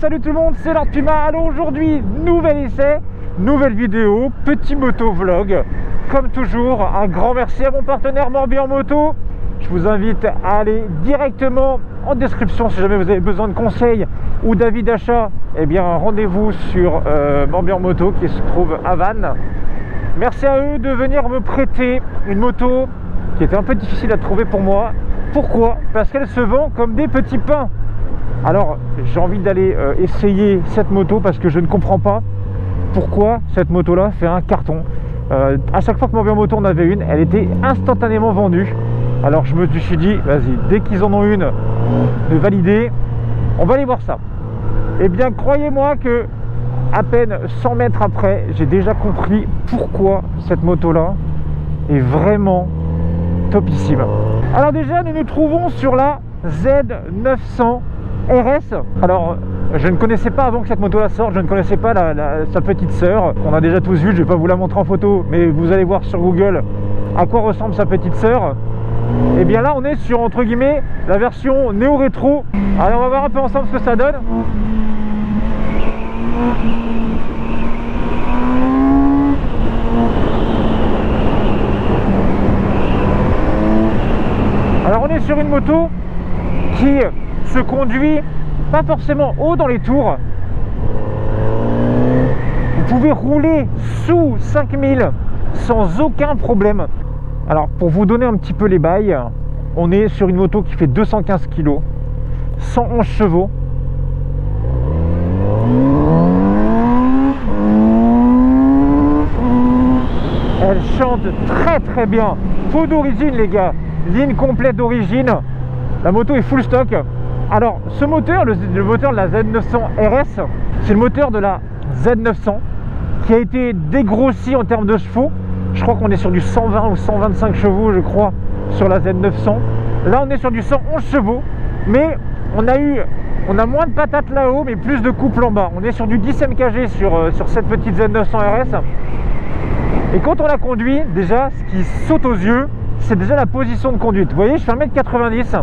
Salut tout le monde, c'est Lord Puma. Alors aujourd'hui, nouvel essai, nouvelle vidéo, petit moto vlog. Comme toujours, un grand merci à mon partenaire Morbihan Moto. Je vous invite à aller directement en description si jamais vous avez besoin de conseils ou d'avis d'achat. Eh bien, rendez-vous sur Morbihan Moto qui se trouve à Vannes. Merci à eux de venir me prêter une moto qui était un peu difficile à trouver pour moi. Pourquoi? Parce qu'elle se vend comme des petits pains. Alors j'ai envie d'aller essayer cette moto parce que je ne comprends pas pourquoi cette moto là fait un carton. À chaque fois que Morbihan Moto en avait une, elle était instantanément vendue. Alors je me suis dit, vas-y, dès qu'ils en ont une de validée, on va aller voir ça. Et bien croyez-moi que à peine 100 mètres après, j'ai déjà compris pourquoi cette moto là est vraiment topissime. Alors déjà, nous nous trouvons sur la Z900 RS. Alors je ne connaissais pas avant que cette moto la sorte, je ne connaissais pas sa petite sœur. On a déjà tous vu, je ne vais pas vous la montrer en photo, mais vous allez voir sur Google à quoi ressemble sa petite sœur. Et bien là on est sur entre guillemets la version néo-rétro. Alors on va voir un peu ensemble ce que ça donne. Alors on est sur une moto qui se conduit pas forcément haut dans les tours. Vous pouvez rouler sous 5000 sans aucun problème. Alors pour vous donner un petit peu les bails, on est sur une moto qui fait 215 kg, 111 chevaux. Elle chante très très bien. Faux d'origine les gars, ligne complète d'origine. La moto est full stock. Alors ce moteur, le moteur de la Z900 RS, c'est le moteur de la Z900 qui a été dégrossi en termes de chevaux. Je crois qu'on est sur du 120 ou 125 chevaux je crois sur la Z900. Là on est sur du 111 chevaux, mais on a moins de patates là-haut mais plus de couple en bas. On est sur du 10 MkG sur cette petite Z900 RS. Et quand on la conduit, déjà ce qui saute aux yeux, c'est déjà la position de conduite. Vous voyez, je fais 1m90.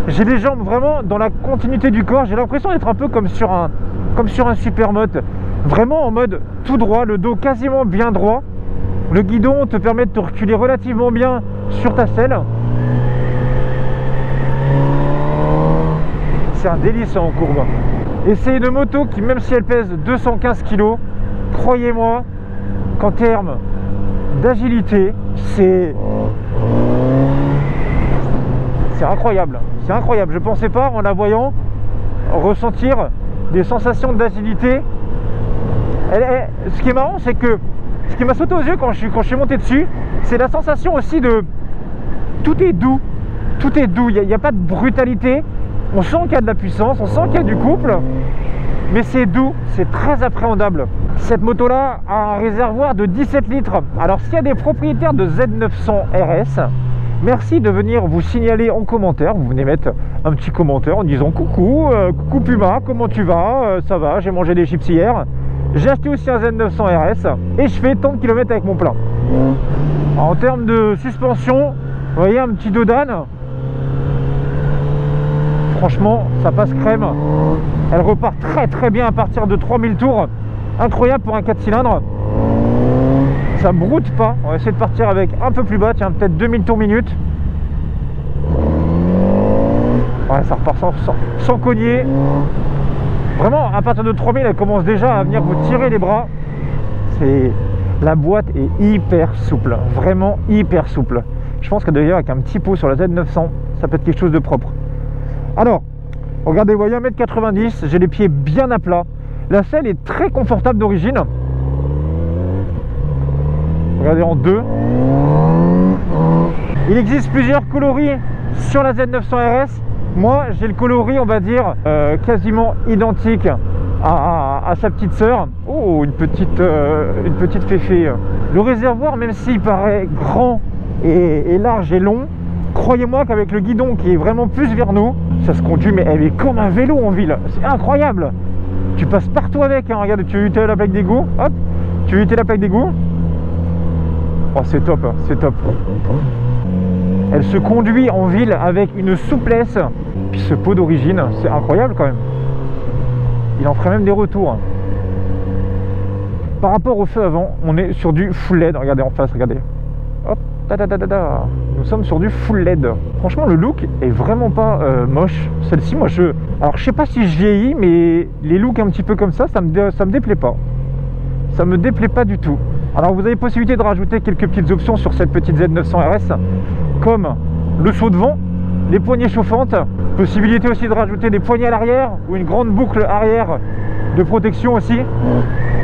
J'ai les jambes vraiment dans la continuité du corps. J'ai l'impression d'être un peu comme sur un supermoto. Vraiment en mode tout droit, le dos quasiment bien droit. Le guidon te permet de te reculer relativement bien sur ta selle. C'est un délice en courbe. Et c'est une moto qui, même si elle pèse 215 kg, croyez-moi qu'en termes d'agilité, c'est incroyable. C'est incroyable. Je ne pensais pas, en la voyant, ressentir des sensations d'agilité. Ce qui est marrant, c'est que ce qui m'a sauté aux yeux quand je suis monté dessus, c'est la sensation aussi de... Tout est doux. Tout est doux. Il n'y a pas de brutalité. On sent qu'il y a de la puissance, on sent qu'il y a du couple. Mais c'est doux, c'est très appréhendable. Cette moto-là a un réservoir de 17 litres. Alors s'il y a des propriétaires de Z900 RS, merci de venir vous signaler en commentaire. Vous venez mettre un petit commentaire en disant coucou, coucou Puma, comment tu vas? Ça va, j'ai mangé des chips hier. J'ai acheté aussi un Z900 RS et je fais tant de kilomètres avec mon plein. En termes de suspension, vous voyez un petit dos d'âne. Franchement, ça passe crème. Elle repart très très bien à partir de 3000 tours. Incroyable pour un 4 cylindres. Ça broute pas. On va essayer de partir avec un peu plus bas. Tiens, peut-être 2000 tours minute. Ouais, ça repart sans cogner. Vraiment, à partir de 3000, elle commence déjà à venir vous tirer les bras. La boîte est hyper souple. Vraiment hyper souple. Je pense que d'ailleurs, avec un petit pot sur la Z900, ça peut être quelque chose de propre. Alors, regardez, vous voyez 1m90, j'ai les pieds bien à plat. La selle est très confortable d'origine. Regardez en deux. Il existe plusieurs coloris sur la Z900 RS. Moi, j'ai le coloris, on va dire, quasiment identique à sa petite sœur. Oh, une petite féfé. Le réservoir, même s'il paraît grand et large et long, croyez-moi qu'avec le guidon qui est vraiment plus vers nous, ça se conduit, mais elle est comme un vélo en ville. C'est incroyable. Tu passes partout avec, hein. Regarde, tu veux éviter la plaque d'égout. Hop, tu veux éviter la plaque d'égout. Oh, c'est top, c'est top. Elle se conduit en ville avec une souplesse. Puis ce pot d'origine, c'est incroyable quand même. il en ferait même des retours. Par rapport au feu avant, on est sur du full LED. Regardez en face, regardez. Hop, nous sommes sur du full LED. Franchement, le look est vraiment pas moche. Celle-ci, moi, alors, je sais pas si je vieillis, mais les looks un petit peu comme ça me déplaît pas. Ça me déplaît pas du tout. Alors, vous avez possibilité de rajouter quelques petites options sur cette petite Z900 RS, comme le saut de vent, les poignées chauffantes, possibilité aussi de rajouter des poignées à l'arrière ou une grande boucle arrière de protection aussi.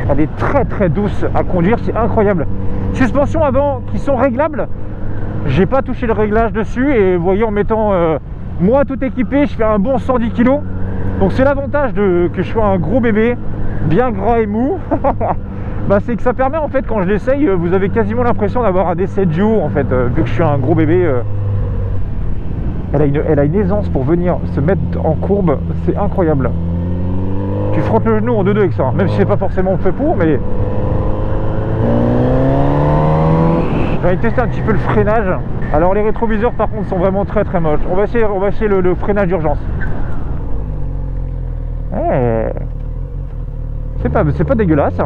Elle est très très douce à conduire, c'est incroyable. Suspensions avant qui sont réglables. J'ai pas touché le réglage dessus et vous voyez, en mettant moi tout équipé, je fais un bon 110 kg. Donc c'est l'avantage que je sois un gros bébé, bien gras et mou. Bah, c'est que ça permet en fait, quand je l'essaye, vous avez quasiment l'impression d'avoir un essai duo en fait, vu que je suis un gros bébé. Elle a une aisance pour venir se mettre en courbe, c'est incroyable. Tu frottes le genou en 2-2 avec ça, même si c'est pas forcément fait pour, mais j'ai tester un petit peu le freinage. Alors les rétroviseurs par contre sont vraiment très très moches. On va essayer le freinage d'urgence. C'est pas dégueulasse.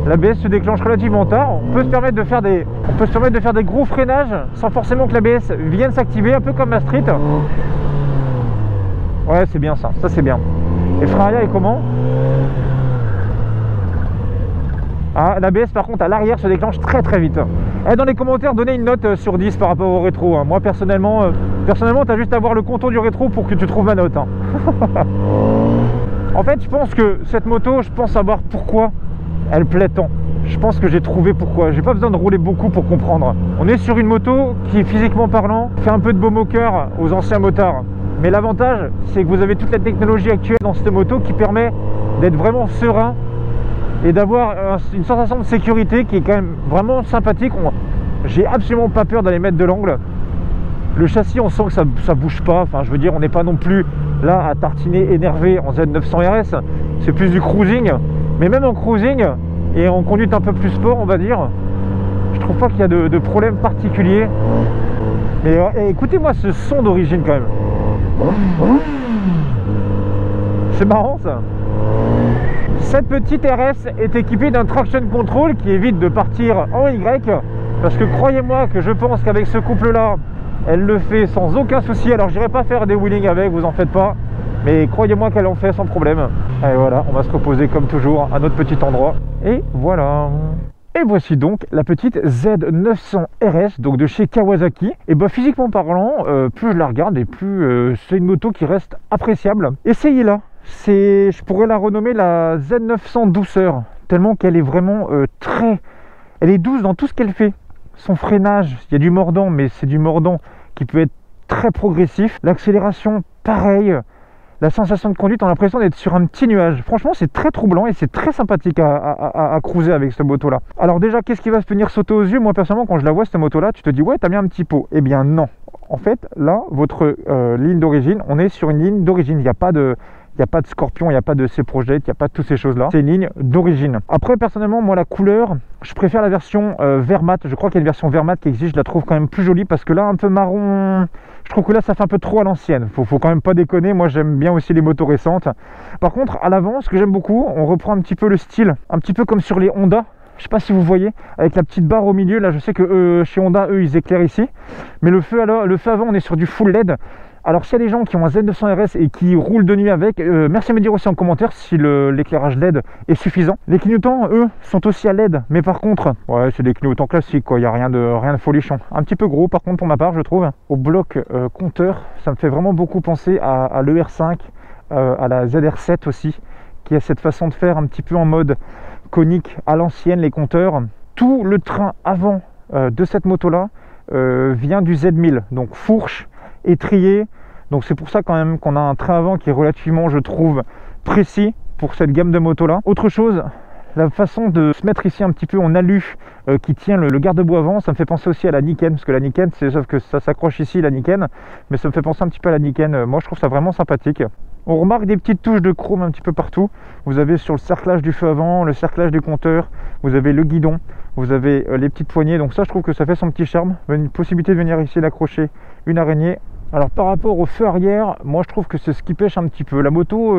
L'ABS se déclenche relativement tard. On peut se permettre de faire des gros freinages sans forcément que l'ABS vienne s'activer, un peu comme ma Street. Ouais, c'est bien ça c'est bien. Et le frein arrière est comment? Ah, l'ABS par contre à l'arrière se déclenche très très vite. Et dans les commentaires, donnez une note sur 10 par rapport au rétro. Moi personnellement tu as juste à voir le contour du rétro pour que tu trouves ma note. En fait, je pense que cette moto, je pense savoir pourquoi elle plaît tant. Je pense que j'ai trouvé pourquoi. J'ai pas besoin de rouler beaucoup pour comprendre. On est sur une moto qui, physiquement parlant, fait un peu de baume au cœur aux anciens motards. Mais l'avantage, c'est que vous avez toute la technologie actuelle dans cette moto qui permet d'être vraiment serein et d'avoir une sensation de sécurité qui est quand même vraiment sympathique. J'ai absolument pas peur d'aller mettre de l'angle. Le châssis, on sent que ça bouge pas. Enfin, je veux dire, on n'est pas non plus là à tartiner énervé en Z900 RS. C'est plus du cruising. Mais même en cruising et en conduite un peu plus sport, on va dire, je trouve pas qu'il y a de problème particulier. Et écoutez-moi ce son d'origine quand même. C'est marrant ça. Cette petite RS est équipée d'un traction control qui évite de partir en Y. Parce que croyez-moi que je pense qu'avec ce couple-là, elle le fait sans aucun souci. Alors je n'irai pas faire des wheelings avec, vous en faites pas. Mais croyez-moi qu'elle en fait sans problème. Et voilà, on va se reposer comme toujours à notre petit endroit. Et voilà. Et voici donc la petite Z900 RS, donc de chez Kawasaki. Et bah physiquement parlant, plus je la regarde et plus c'est une moto qui reste appréciable. Essayez-la. Je pourrais la renommer la Z900 douceur, tellement qu'elle est vraiment elle est douce dans tout ce qu'elle fait. Son freinage, il y a du mordant, mais c'est du mordant qui peut être très progressif. L'accélération, pareil. La sensation de conduite, on a l'impression d'être sur un petit nuage. Franchement, c'est très troublant et c'est très sympathique à cruiser avec cette moto-là. Alors déjà, qu'est-ce qui va se venir sauter aux yeux? Moi, personnellement, quand je la vois, cette moto-là, tu te dis, ouais, t'as mis un petit pot. Eh bien, non. En fait, là, votre ligne d'origine, on est sur une ligne d'origine. Il n'y a pas de Scorpion, il n'y a pas de C-Project, il n'y a pas de toutes ces choses-là. C'est une ligne d'origine. Après, personnellement, moi, la couleur, je préfère la version vert mat. Je crois qu'il y a une version vert mat qui existe. Je la trouve quand même plus jolie parce que là, un peu marron, je trouve que là, ça fait un peu trop à l'ancienne. Faut quand même pas déconner. Moi, j'aime bien aussi les motos récentes. Par contre, à l'avant, ce que j'aime beaucoup, on reprend un petit peu le style, un petit peu comme sur les Honda. Je sais pas si vous voyez, avec la petite barre au milieu. Là, je sais que chez Honda, eux, ils éclairent ici. Mais le feu avant, on est sur du full LED. Alors s'il y a des gens qui ont un Z900 RS et qui roulent de nuit avec, merci à me dire aussi en commentaire si l'éclairage LED est suffisant. Les clignotants, eux, sont aussi à LED, mais par contre, ouais, c'est des clignotants classiques, quoi. Il n'y a rien de folichon. Un petit peu gros par contre pour ma part, je trouve. Au bloc compteur, ça me fait vraiment beaucoup penser à l'ER5, à la ZR7 aussi, qui a cette façon de faire un petit peu en mode conique à l'ancienne, les compteurs. Tout le train avant de cette moto-là vient du Z1000, donc fourche, étrier, donc c'est pour ça quand même qu'on a un train avant qui est relativement, je trouve, précis pour cette gamme de motos là. Autre chose, la façon de se mettre ici un petit peu en alu qui tient le garde-boue avant, ça me fait penser aussi à la Niken, parce que la Niken, sauf que ça s'accroche ici la Niken, mais ça me fait penser un petit peu à la Niken. Moi je trouve ça vraiment sympathique. On remarque des petites touches de chrome un petit peu partout. Vous avez sur le cerclage du feu avant, le cerclage du compteur, vous avez le guidon, vous avez les petites poignées, donc ça je trouve que ça fait son petit charme. Une possibilité de venir ici d'accrocher une araignée Alors par rapport au feu arrière, moi je trouve que c'est ce qui pêche un petit peu. La moto,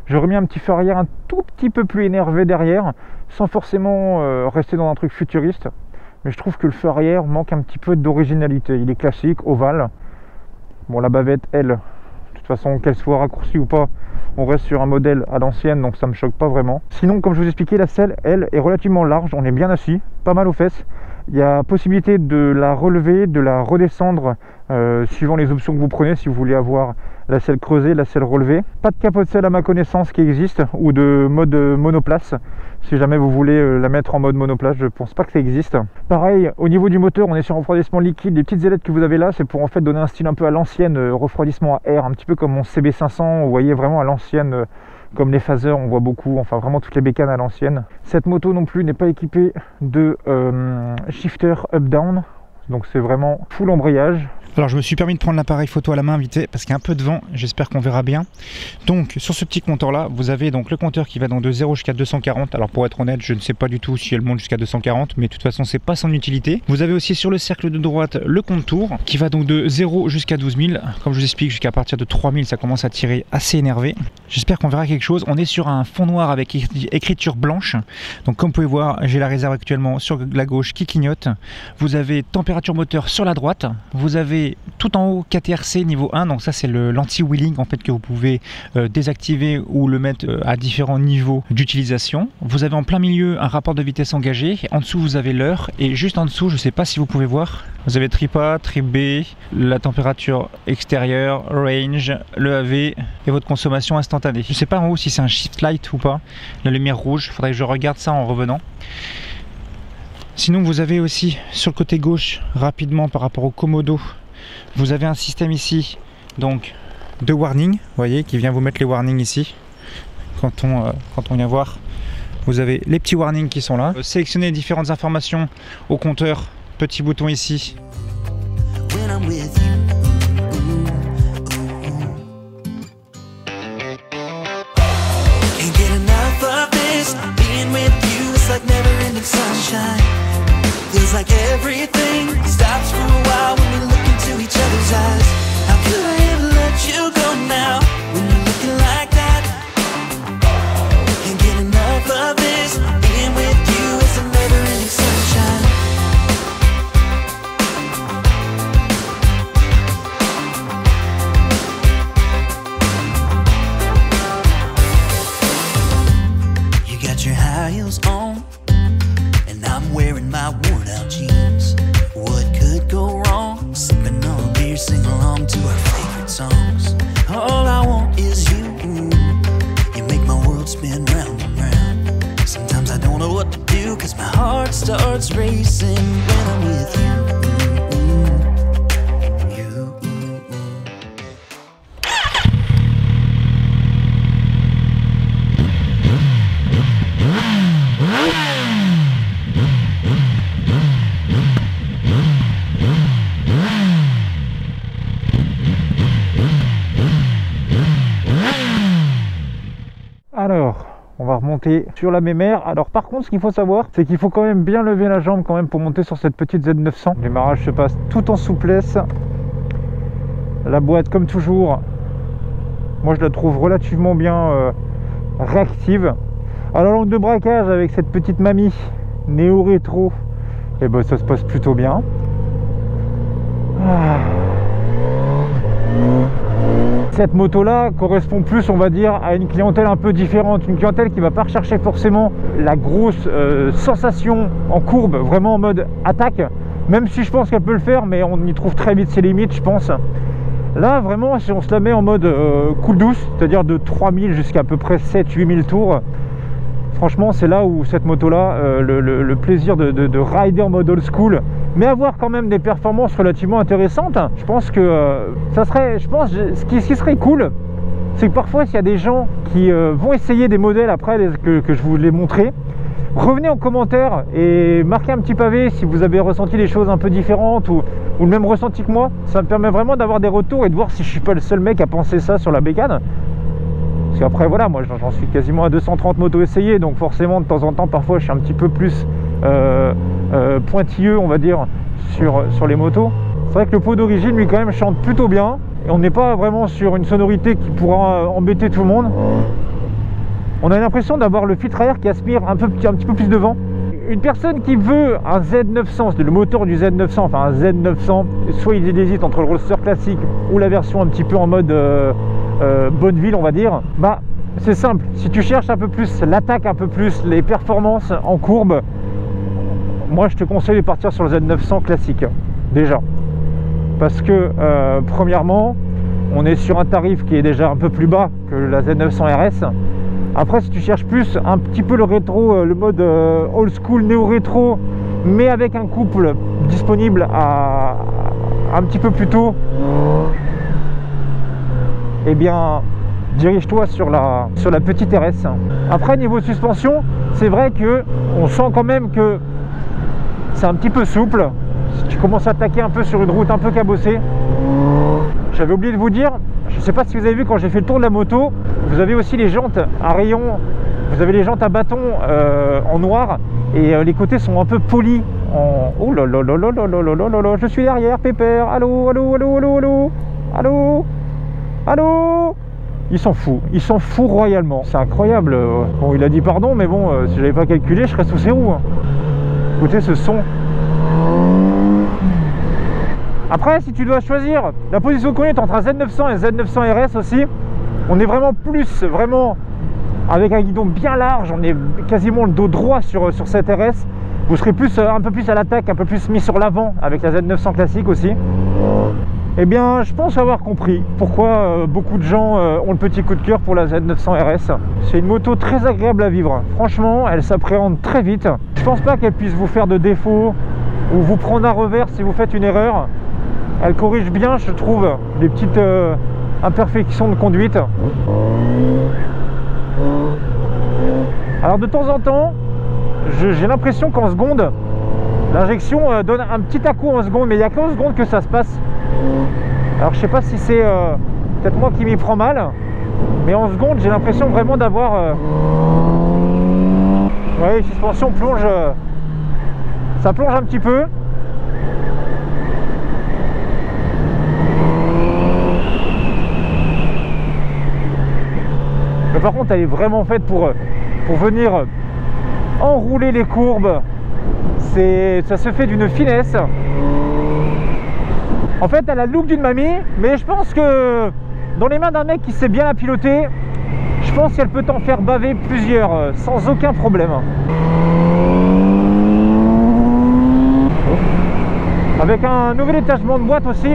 j'aurais mis un petit feu arrière un tout petit peu plus énervé derrière, sans forcément rester dans un truc futuriste. Mais je trouve que le feu arrière manque un petit peu d'originalité. Il est classique, ovale. Bon, la bavette, elle, de toute façon, qu'elle soit raccourcie ou pas, on reste sur un modèle à l'ancienne, donc ça me choque pas vraiment. Sinon, comme je vous expliquais, la selle, elle, est relativement large, on est bien assis, pas mal aux fesses. Il y a possibilité de la relever, de la redescendre, suivant les options que vous prenez, si vous voulez avoir la selle creusée, la selle relevée. Pas de capot de selle à ma connaissance qui existe, ou de mode monoplace. Si jamais vous voulez la mettre en mode monoplace, je pense pas que ça existe. Pareil, au niveau du moteur, on est sur un refroidissement liquide. Les petites ailettes que vous avez là, c'est pour en fait donner un style un peu à l'ancienne, refroidissement à air, un petit peu comme mon CB500, vous voyez, vraiment à l'ancienne, comme les phasers, on voit beaucoup, enfin vraiment toutes les bécanes à l'ancienne. Cette moto non plus n'est pas équipée de shifter up-down, donc c'est vraiment full embrayage. Alors je me suis permis de prendre l'appareil photo à la main vite fait parce qu'il y a un peu de vent, j'espère qu'on verra bien. Donc sur ce petit compteur là, vous avez donc le compteur qui va donc de 0 jusqu'à 240. Alors pour être honnête, je ne sais pas du tout si elle monte jusqu'à 240, mais de toute façon c'est pas son utilité. Vous avez aussi sur le cercle de droite le compte tour qui va donc de 0 jusqu'à 12 000. Comme je vous explique, jusqu'à partir de 3000 ça commence à tirer assez énervé. J'espère qu'on verra quelque chose. On est sur un fond noir avec écriture blanche. Donc comme vous pouvez voir, j'ai la réserve actuellement sur la gauche qui clignote. Vous avez température moteur sur la droite. Vous avez tout en haut KTRC niveau 1, donc ça c'est l'anti-wheeling en fait que vous pouvez désactiver ou le mettre à différents niveaux d'utilisation. Vous avez en plein milieu un rapport de vitesse engagé, en dessous vous avez l'heure et juste en dessous, je ne sais pas si vous pouvez voir, vous avez trip A, trip B, la température extérieure, range, le AV et votre consommation instantanée. Je ne sais pas en haut si c'est un shift light ou pas, la lumière rouge, il faudrait que je regarde ça en revenant. Sinon vous avez aussi sur le côté gauche, rapidement par rapport au Komodo, vous avez un système ici donc de warning, vous voyez, qui vient vous mettre les warnings ici. Quand on vient voir, vous avez les petits warnings qui sont là. Sélectionnez différentes informations au compteur, petit bouton ici. Feels like everything stops for a while when we look into each other's eyes. How could I ever let you go now when you're looking like that? Can't get enough of this. Being with you is a never-ending sunshine. You got your high heels on, and I'm wearing my worn out jeans. What could go wrong? Sipping on a beer, sing along to our favorite songs. All I want is you. You make my world spin round and round. Sometimes I don't know what to do, cause my heart starts racing when I'm with you. Alors, on va remonter sur la mémère. Alors par contre, ce qu'il faut savoir, c'est qu'il faut quand même bien lever la jambe quand même pour monter sur cette petite Z900. Le démarrage se passe tout en souplesse. La boîte, comme toujours, moi je la trouve relativement bien réactive. Alors l'angle de braquage avec cette petite mamie néo-rétro, et ben ça se passe plutôt bien. Cette moto là correspond plus, on va dire, à une clientèle un peu différente, une clientèle qui va pas rechercher forcément la grosse sensation en courbe, vraiment en mode attaque, même si je pense qu'elle peut le faire, mais on y trouve très vite ses limites, je pense. Là vraiment, si on se la met en mode cool douce, c'est-à-dire de 3000 jusqu'à à peu près 7-8000 tours, franchement c'est là où cette moto là, le plaisir de rider en mode old school, mais avoir quand même des performances relativement intéressantes, je pense que ça serait, ce qui serait cool, c'est que parfois s'il y a des gens qui vont essayer des modèles après que je vous l'ai montré, revenez en commentaire et marquez un petit pavé si vous avez ressenti des choses un peu différentes ou le même ressenti que moi. Ça me permet vraiment d'avoir des retours et de voir si je suis pas le seul mec à penser ça sur la bécane. Parce qu'après voilà, moi j'en suis quasiment à 230 motos essayées, donc forcément de temps en temps parfois je suis un petit peu plus pointilleux, on va dire, sur les motos. C'est vrai que le pot d'origine lui quand même chante plutôt bien, et on n'est pas vraiment sur une sonorité qui pourra embêter tout le monde. On a l'impression d'avoir le filtre à air qui aspire un petit peu plus de vent. Une personne qui veut un Z900, c'est le moteur du Z900, enfin un Z900, soit il hésite entre le Roadster classique ou la version un petit peu en mode bonne ville, on va dire, bah c'est simple. Si tu cherches un peu plus l'attaque, un peu plus les performances en courbe, moi je te conseille de partir sur le Z900 classique, déjà. Parce que, premièrement, on est sur un tarif qui est déjà un peu plus bas que la Z900 RS. Après, si tu cherches plus un petit peu le rétro, le mode old school, néo-rétro, mais avec un couple disponible à un petit peu plus tôt, eh bien, dirige-toi sur la petite RS. Après, niveau suspension, c'est vrai que on sent quand même que c'est un petit peu souple. Si tu commences à attaquer un peu sur une route un peu cabossée, j'avais oublié de vous dire, je ne sais pas si vous avez vu quand j'ai fait le tour de la moto, vous avez aussi les jantes à rayon, vous avez les jantes à bâton en noir, et les côtés sont un peu polis en... Oh là là là là là là là là là, je suis derrière, pépère, allô, allô, allô, allô, allô, allô, allô. Il s'en fout royalement, c'est incroyable. Bon, il a dit pardon, mais bon, si j'avais pas calculé, je serais sous ses roues. Écoutez ce son. Après, si tu dois choisir la position de conduite entre un Z900 et un Z900 RS aussi, on est vraiment avec un guidon bien large, on est quasiment le dos droit sur cette RS. Vous serez un peu plus à l'attaque, un peu plus mis sur l'avant avec la Z900 classique aussi. Eh bien, je pense avoir compris pourquoi beaucoup de gens ont le petit coup de cœur pour la Z900 RS. C'est une moto très agréable à vivre. Franchement, elle s'appréhende très vite. Je pense pas qu'elle puisse vous faire de défaut ou vous prendre à revers si vous faites une erreur. Elle corrige bien, je trouve, les petites imperfections de conduite. Alors de temps en temps, j'ai l'impression qu'en seconde, l'injection donne un petit à-coup en seconde, mais il n'y a qu'en seconde que ça se passe. Alors je sais pas si c'est peut-être moi qui m'y prends mal, mais en seconde j'ai l'impression vraiment d'avoir ouais, suspension plonge, ça plonge un petit peu. Mais par contre elle est vraiment faite pour venir enrouler les courbes. Ça se fait d'une finesse. En fait elle a le look d'une mamie, mais je pense que dans les mains d'un mec qui sait bien la piloter, je pense qu'elle peut t'en faire baver plusieurs sans aucun problème. Avec un nouvel étagement de boîte aussi,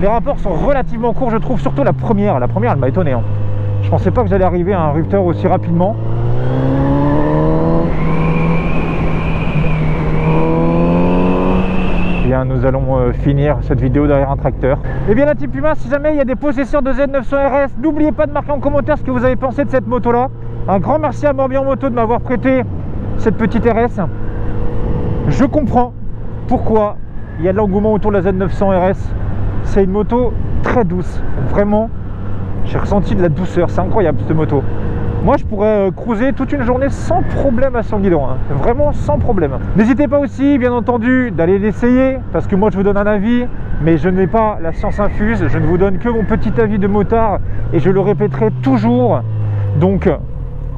les rapports sont relativement courts je trouve, surtout la première elle m'a étonné. Je pensais pas que j'allais arriver à un rupteur aussi rapidement. Bien, nous allons finir cette vidéo derrière un tracteur. Et bien la Team Puma, si jamais il y a des possesseurs de Z900 RS, n'oubliez pas de marquer en commentaire ce que vous avez pensé de cette moto là. Un grand merci à Morbihan Moto de m'avoir prêté cette petite RS. Je comprends pourquoi il y a de l'engouement autour de la Z900 RS. C'est une moto très douce, vraiment. J'ai ressenti de la douceur, c'est incroyable cette moto. Moi je pourrais cruiser toute une journée sans problème à son guidon, hein. Vraiment sans problème. N'hésitez pas aussi bien entendu d'aller l'essayer, parce que moi je vous donne un avis, mais je n'ai pas la science infuse, je ne vous donne que mon petit avis de motard, et je le répéterai toujours. Donc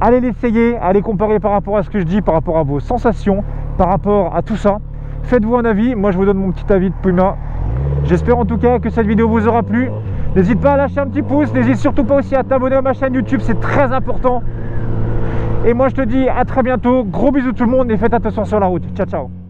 allez l'essayer, allez comparer par rapport à ce que je dis, par rapport à vos sensations, par rapport à tout ça. Faites-vous un avis, moi je vous donne mon petit avis de Puma. J'espère en tout cas que cette vidéo vous aura plu. N'hésite pas à lâcher un petit pouce, n'hésite surtout pas aussi à t'abonner à ma chaîne YouTube, c'est très important. Et moi je te dis à très bientôt, gros bisous tout le monde et faites attention sur la route. Ciao ciao.